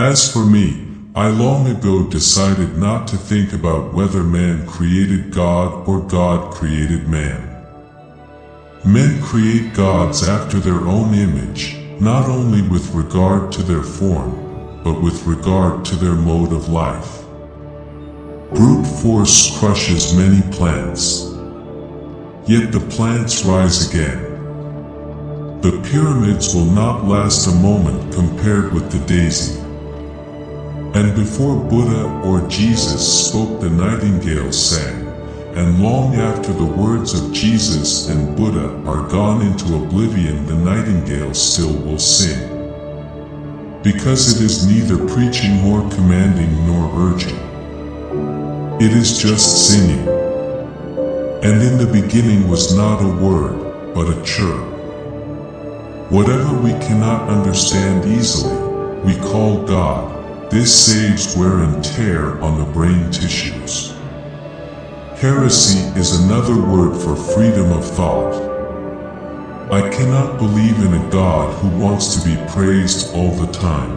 As for me, I long ago decided not to think about whether man created God or God created man. Men create gods after their own image, not only with regard to their form, but with regard to their mode of life. Brute force crushes many plants, yet the plants rise again. The pyramids will not last a moment compared with the daisy. And before Buddha or Jesus spoke, the nightingale sang, and long after the words of Jesus and Buddha are gone into oblivion, the nightingale still will sing. Because it is neither preaching nor commanding nor urging. It is just singing. And in the beginning was not a word, but a chirp. Whatever we cannot understand easily, we call God. This saves wear and tear on the brain tissues. Heresy is another word for freedom of thought. I cannot believe in a God who wants to be praised all the time.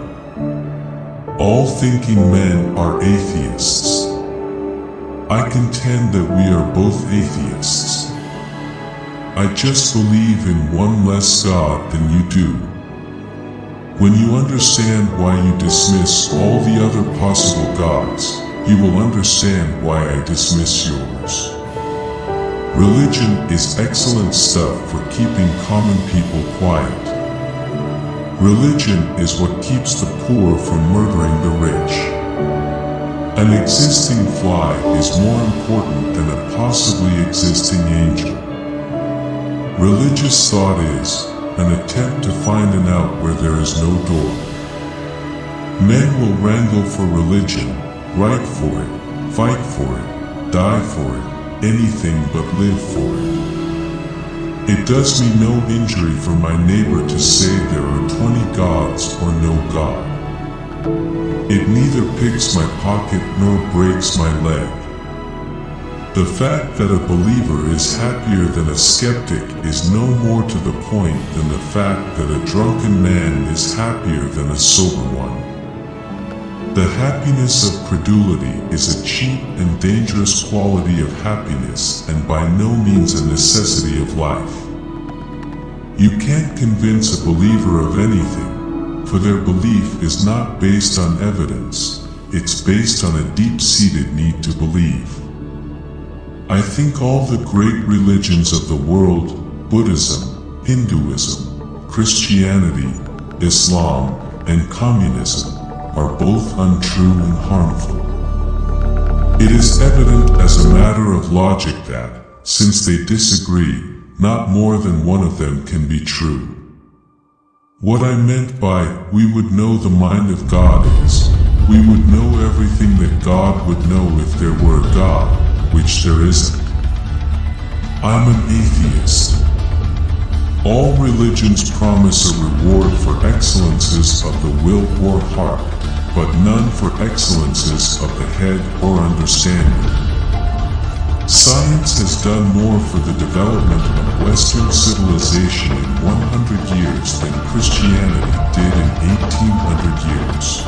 All thinking men are atheists. I contend that we are both atheists. I just believe in one less God than you do. When you understand why you dismiss all the other possible gods, you will understand why I dismiss yours. Religion is excellent stuff for keeping common people quiet. Religion is what keeps the poor from murdering the rich. An existing fly is more important than a possibly existing angel. Religious thought is an attempt to find an out where there is no door. Men will wrangle for religion, write for it, fight for it, die for it, anything but live for it. It does me no injury for my neighbor to say there are 20 gods or no God. It neither picks my pocket nor breaks my leg. The fact that a believer is happier than a skeptic is no more to the point than the fact that a drunken man is happier than a sober one. The happiness of credulity is a cheap and dangerous quality of happiness and by no means a necessity of life. You can't convince a believer of anything, for their belief is not based on evidence, it's based on a deep-seated need to believe. I think all the great religions of the world, Buddhism, Hinduism, Christianity, Islam, and communism, are both untrue and harmful. It is evident as a matter of logic that, since they disagree, not more than one of them can be true. What I meant by, we would know the mind of God is, we would know everything that God would know if there were a God, which there isn't. I'm an atheist. All religions promise a reward for excellences of the will or heart, but none for excellences of the head or understanding. Science has done more for the development of Western civilization in 100 years than Christianity did in 1800 years.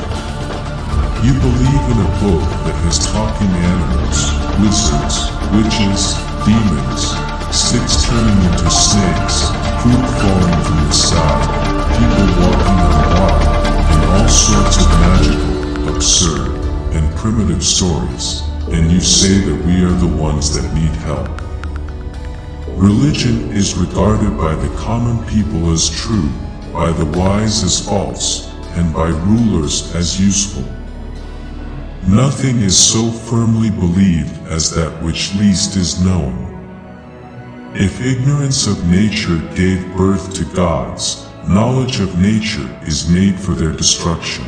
You believe in a book that has talking animals, wizards, witches, demons, sticks turning into snakes, fruit falling from the sky, people walking on water, and all sorts of magical, absurd, and primitive stories, and you say that we are the ones that need help. Religion is regarded by the common people as true, by the wise as false, and by rulers as useful. Nothing is so firmly believed as that which least is known. If ignorance of nature gave birth to gods, knowledge of nature is made for their destruction.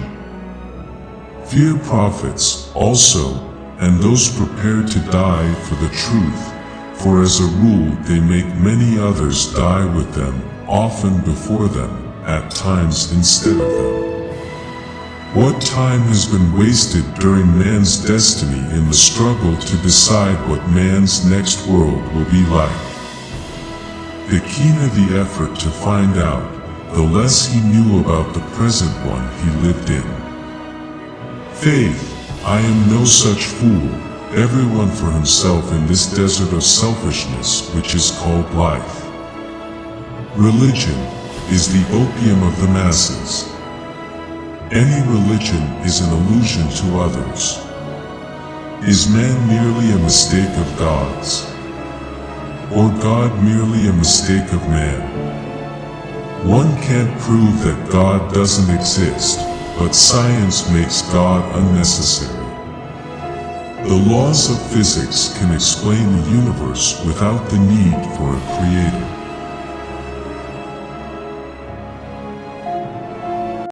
Fear prophets, also, and those prepared to die for the truth, for as a rule they make many others die with them, often before them, at times instead of them. What time has been wasted during man's destiny in the struggle to decide what man's next world will be like? The keener the effort to find out, the less he knew about the present one he lived in. Faith, I am no such fool, everyone for himself in this desert of selfishness which is called life. Religion is the opium of the masses. Any religion is an illusion to others. Is man merely a mistake of God's? Or God merely a mistake of man? One can't prove that God doesn't exist, but science makes God unnecessary. The laws of physics can explain the universe without the need for a creator.